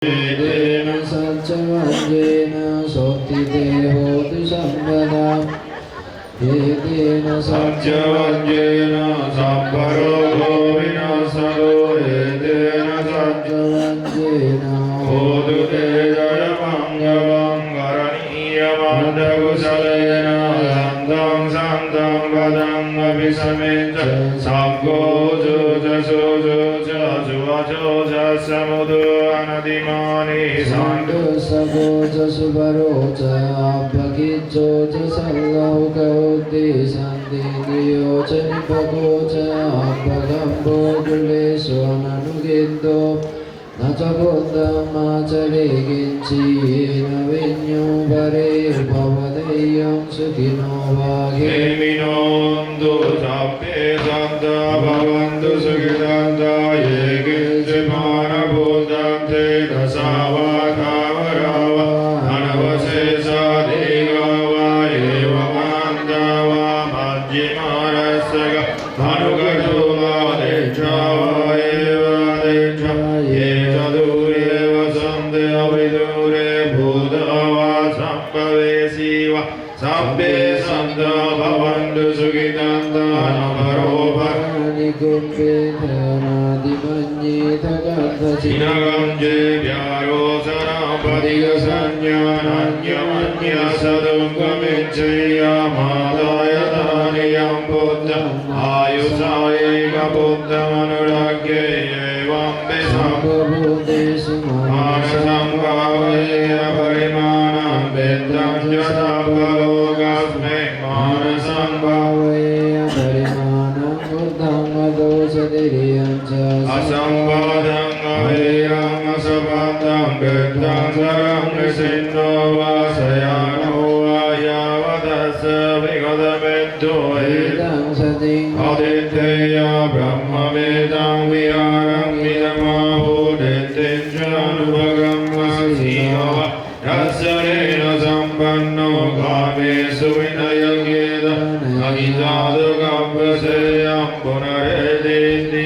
तेन सच्चवज्रेन सोत्थिते होतु सम्पदाम् एतेन सच्चवज्रेन सम्परोगो विनाशो एतेन सच्चवज्रेन होतु ते जयमङ्गलं करणीयमन्दकुशलेन सन्तं सन्तं पदम् अभिसमेत सङ्गो समुदो अनदिमानि साण्डो सगो च सुबरो च अपकिच्चो च सल्लौकौ देशान्तेन्द्रियो च निपको च अपगम्बो कुलेषु अननुगिन्दो न च बुद्धमाचरे किञ्चिन्न विज्ञो परे भवदेयं सुखिनो भागेमिनोऽन्तु सप्ते सन्ता भवन्तु सुखितान्ता ये किञ्चिन्मानभूतान्ते दशावाकावराव अनवशेषाधिगावा एवमान्ता वा मज्जिमारस्यग भानुगतो वा देक्षा वा एव देक्षा ये चतुरेव सन्ते अविदूरे भूता वा सम्भवेसि वा सब्बे सन्ता भवन्तु सुखितान्ता नमरोपरादिमन्येतकर्तचिनगञ्जे व्यारोचनापदिगसंज्ञानन्यमन्यसदुङ्गमिच्छय्यामादाय दानियं बुद्धम् आयुषायैकबुद्धमनुराग्ये एवं विसम्भूतेषु मानसं भावये अपरिमाणं वेद्यं च सर्वलोकस्मै मानसं भावये अपरिमाणं बुद्धं दोषतिरियं च असंवादं अवेयं असंवादं वेद्यं सरं निसिन्नो वासयानो वायावदस्य विगतमेद्धो एतं सतिं अदित्येय ब्रह्मवेदं विहारं विदमाहुदेत्यं च अनुभगं वसीव रसरेण सम्पन्नो कामेषु विनयज्ञेद अहिजातुकम्पसेयं पुनरेदिति